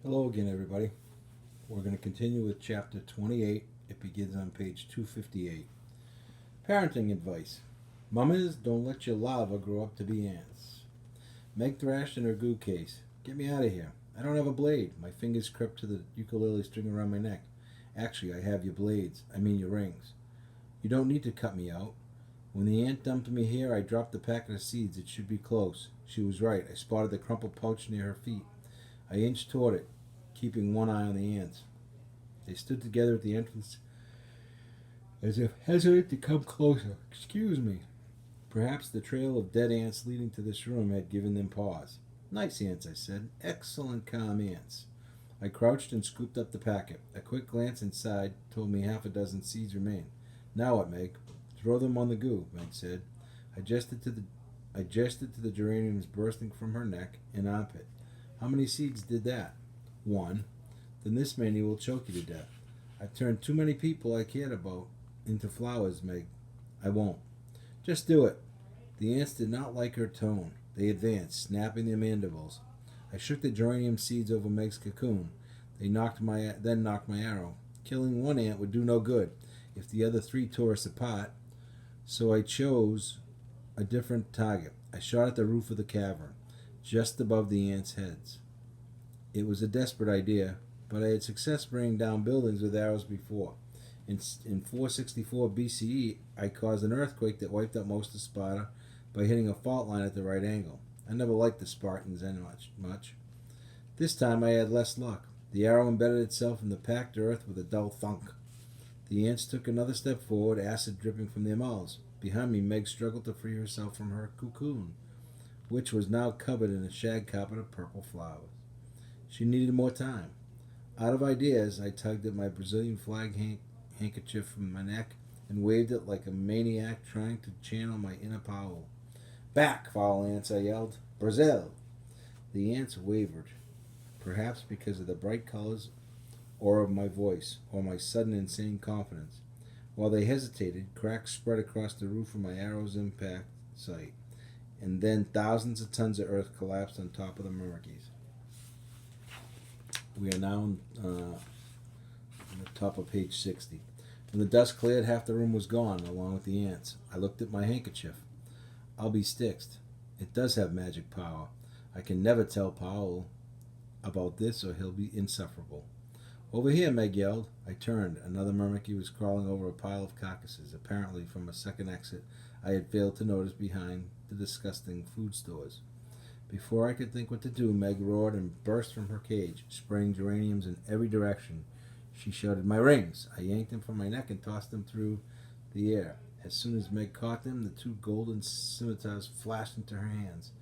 Hello again, everybody. We're going to continue with chapter 28. It begins on page 258. Parenting advice. Mamas, don't let your larva grow up to be ants. Meg thrashed in her goo case. Get me out of here. I don't have a blade. My fingers crept to the ukulele string around my neck. Actually, I have your blades. I mean your rings. You don't need to cut me out. When the ant dumped me here, I dropped the packet of seeds. It should be close. She was right. I spotted the crumpled pouch near her feet. I inched toward it, keeping one eye on the ants. They stood together at the entrance as if hesitant to come closer. Excuse me. Perhaps the trail of dead ants leading to this room had given them pause. Nice ants, I said. Excellent calm ants. I crouched and scooped up the packet. A quick glance inside told me half a dozen seeds remained. Now what, Meg? Throw them on the goo, Meg said. I gestured to the geraniums bursting from her neck and armpit. How many seeds did that? One. Then this many will choke you to death. I've turned too many people I cared about into flowers, Meg. I won't. Just do it. The ants did not like her tone. They advanced, snapping their mandibles. I shook the geranium seeds over Meg's cocoon. Then knocked my arrow. Killing one ant would do no good if the other three tore us apart, so I chose a different target. I shot at the roof of the cavern, just above the ants' heads. It was a desperate idea, but I had success bringing down buildings with arrows before. In 464 BCE, I caused an earthquake that wiped out most of Sparta by hitting a fault line at the right angle. I never liked the Spartans much. This time I had less luck. The arrow embedded itself in the packed earth with a dull thunk. The ants took another step forward, acid dripping from their mouths. Behind me, Meg struggled to free herself from her cocoon, which was now covered in a shag carpet of purple flowers. She needed more time. Out of ideas, I tugged at my Brazilian flag handkerchief from my neck and waved it like a maniac trying to channel my inner power. Back, foul ants, I yelled. Brazil! The ants wavered, perhaps because of the bright colors or of my voice, or my sudden insane confidence. While they hesitated, cracks spread across the roof of my arrow's impact site, and then thousands of tons of earth collapsed on top of the murkies. We are now on the top of page 60. When the dust cleared, half the room was gone, along with the ants. I looked at my handkerchief. I'll be Styx. It does have magic power. I can never tell Powell about this, or he'll be insufferable. Over here, Meg yelled. I turned. Another murmurky was crawling over a pile of carcasses, apparently from a second exit I had failed to notice behind the disgusting food stores. Before I could think what to do, Meg roared and burst from her cage, spraying geraniums in every direction. She shouted, My rings! I yanked them from my neck and tossed them through the air. As soon as Meg caught them, the two golden scimitars flashed into her hands.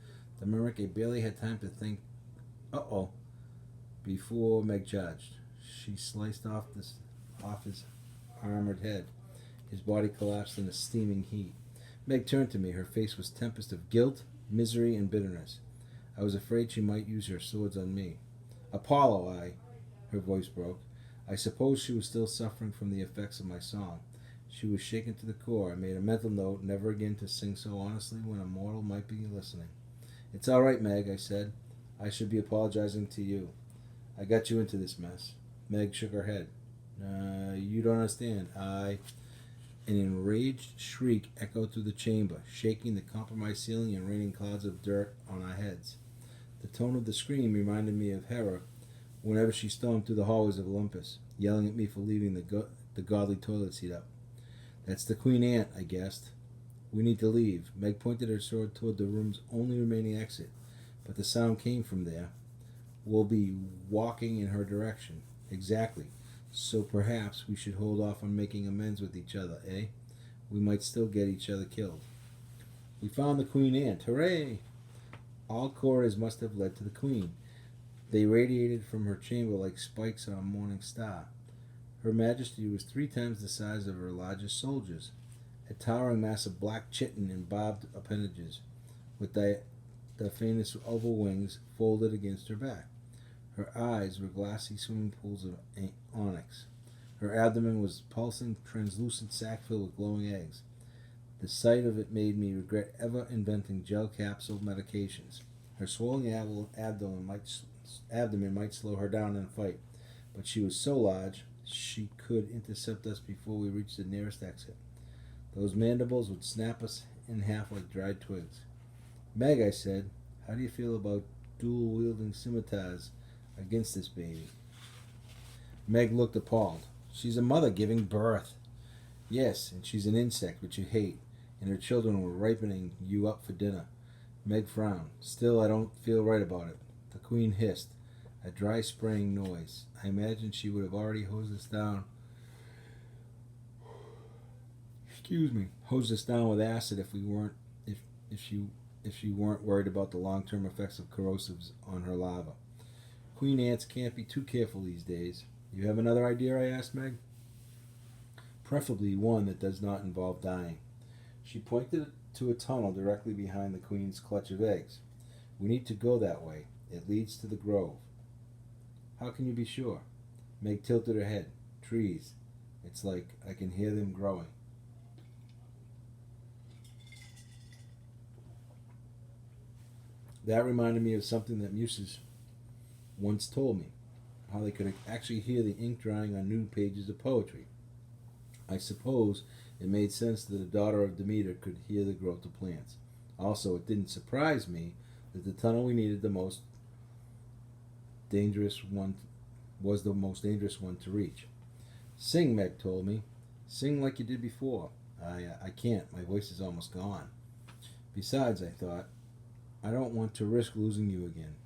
The murmurky barely had time to think, uh-oh, before Meg charged. She sliced off his armored head. His body collapsed in a steaming heat. Meg turned to me. Her face was tempest of guilt, misery, and bitterness. I was afraid she might use her swords on me. Apollo, her voice broke. I suppose she was still suffering from the effects of my song. She was shaken to the core. I made a mental note never again to sing so honestly when a mortal might be listening. It's all right, Meg, I said. I should be apologizing to you. I got you into this mess. Meg shook her head. You don't understand. An enraged shriek echoed through the chamber, shaking the compromised ceiling and raining clouds of dirt on our heads. The tone of the scream reminded me of Hera whenever she stormed through the hallways of Olympus, yelling at me for leaving the godly toilet seat up. That's the Queen Ant, I guessed. We need to leave. Meg pointed her sword toward the room's only remaining exit, but the sound came from there. We'll be walking in her direction. Exactly. So perhaps we should hold off on making amends with each other, eh? We might still get each other killed. We found the Queen Ant. Hooray! All corridors must have led to the Queen. They radiated from her chamber like spikes on a morning star. Her Majesty was 3 times the size of her largest soldiers, a towering mass of black chitin and barbed appendages, with diaphanous oval wings folded against her back. Her eyes were glassy swimming pools of onyx. Her abdomen was a pulsing, translucent sac filled with glowing eggs. The sight of it made me regret ever inventing gel capsule medications. Her swollen abdomen might abdomen might slow her down in a fight, but she was so large she could intercept us before we reached the nearest exit. Those mandibles would snap us in half like dried twigs. Meg, I said, how do you feel about dual-wielding scimitars against this baby? Meg looked appalled. She's a mother giving birth. Yes, and she's an insect which you hate, and her children were ripening you up for dinner. Meg frowned. Still, I don't feel right about it. The Queen hissed, a dry spraying noise. I imagined she would have already hosed us down. Hosed us down with acid if she weren't worried about the long-term effects of corrosives on her larvae. Queen ants can't be too careful these days. You have another idea? I asked Meg. Preferably one that does not involve dying. She pointed to a tunnel directly behind the Queen's clutch of eggs. We need to go that way. It leads to the grove. How can you be sure? Meg tilted her head. Trees. It's like I can hear them growing. That reminded me of something that muses once told me, how they could actually hear the ink drying on new pages of poetry. I suppose it made sense that a daughter of Demeter could hear the growth of plants. Also, it didn't surprise me that the tunnel we needed was the most dangerous one to reach. Sing, Meg told me. Sing like you did before. I can't. My voice is almost gone. Besides, I thought, I don't want to risk losing you again.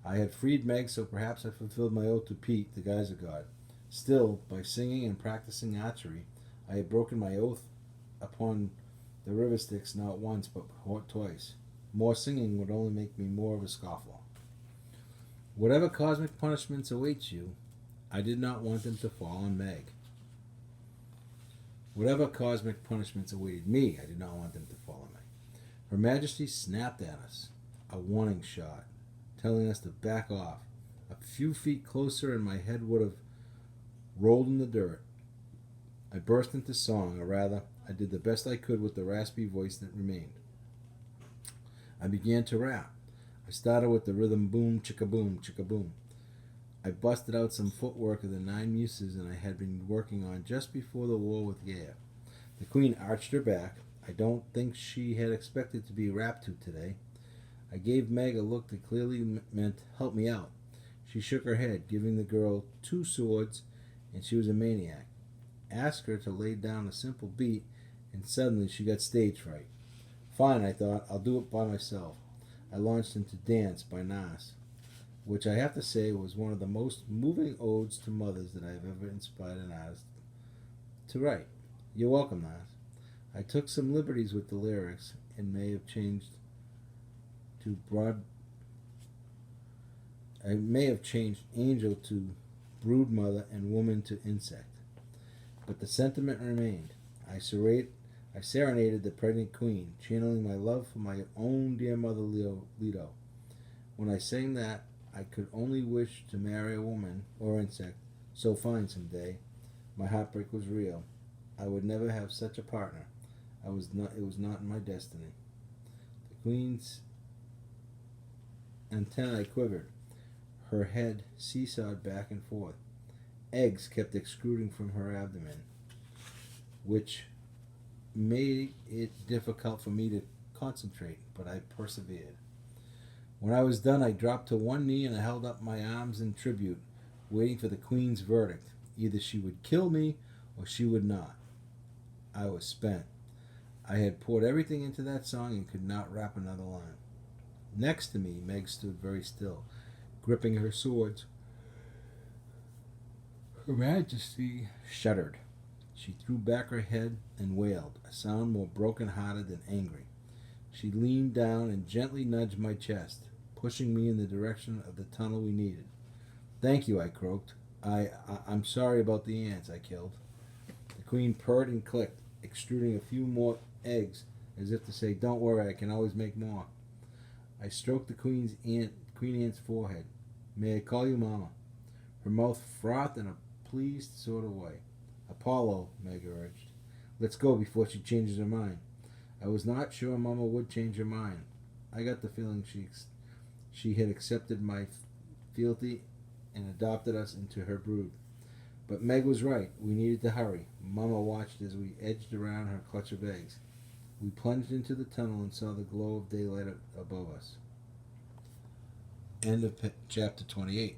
I had freed Meg, so perhaps I fulfilled my oath to Pete, the geyser god. Still, by singing and practicing archery, I had broken my oath upon the river Styx not once, but twice. More singing would only make me more of a scofflaw. Whatever cosmic punishments await you, I did not want them to fall on Meg. Whatever cosmic punishments awaited me, I did not want them to fall on Meg. Her Majesty snapped at us, a warning shot, telling us to back off. A few feet closer and my head would have rolled in the dirt. I burst into song, or rather, I did the best I could with the raspy voice that remained. I began to rap. I started with the rhythm boom, chicka boom, chicka boom. I busted out some footwork of the 9 muses and I had been working on just before the war with Gaia. The Queen arched her back. I don't think she had expected to be rapped to today. I gave Meg a look that clearly meant, help me out. She shook her head, giving the girl 2 swords, and she was a maniac. Ask her to lay down a simple beat, and suddenly she got stage fright. Fine, I thought, I'll do it by myself. I launched into Dance by Nas, which I have to say was one of the most moving odes to mothers that I have ever inspired an artist to write. You're welcome, Nas. I took some liberties with the lyrics and may have changed angel to brood mother and woman to insect. But the sentiment remained. I serenaded the pregnant queen, channeling my love for my own dear mother Leto. When I sang that, I could only wish to marry a woman or insect so fine someday. My heartbreak was real. I would never have such a partner. It was not in my destiny. The queen's antennae quivered. Her head seesawed back and forth. Eggs kept extruding from her abdomen, which made it difficult for me to concentrate, but I persevered. When I was done, I dropped to one knee and I held up my arms in tribute, waiting for the Queen's verdict. Either she would kill me or she would not. I was spent. I had poured everything into that song and could not rap another line. Next to me, Meg stood very still, gripping her swords. Her Majesty shuddered. She threw back her head and wailed, a sound more broken-hearted than angry. She leaned down and gently nudged my chest, pushing me in the direction of the tunnel we needed. Thank you, I croaked. I'm sorry about the ants I killed. The Queen purred and clicked, extruding a few more eggs, as if to say, don't worry, I can always make more. I stroked the Queen Ant's forehead. May I call you Mama? Her mouth frothed in a pleased sort of way. Apollo, Meg urged. Let's go before she changes her mind. I was not sure Mama would change her mind. I got the feeling she had accepted my fealty and adopted us into her brood. But Meg was right. We needed to hurry. Mama watched as we edged around her clutch of eggs. We plunged into the tunnel and saw the glow of daylight above us. End of chapter 28.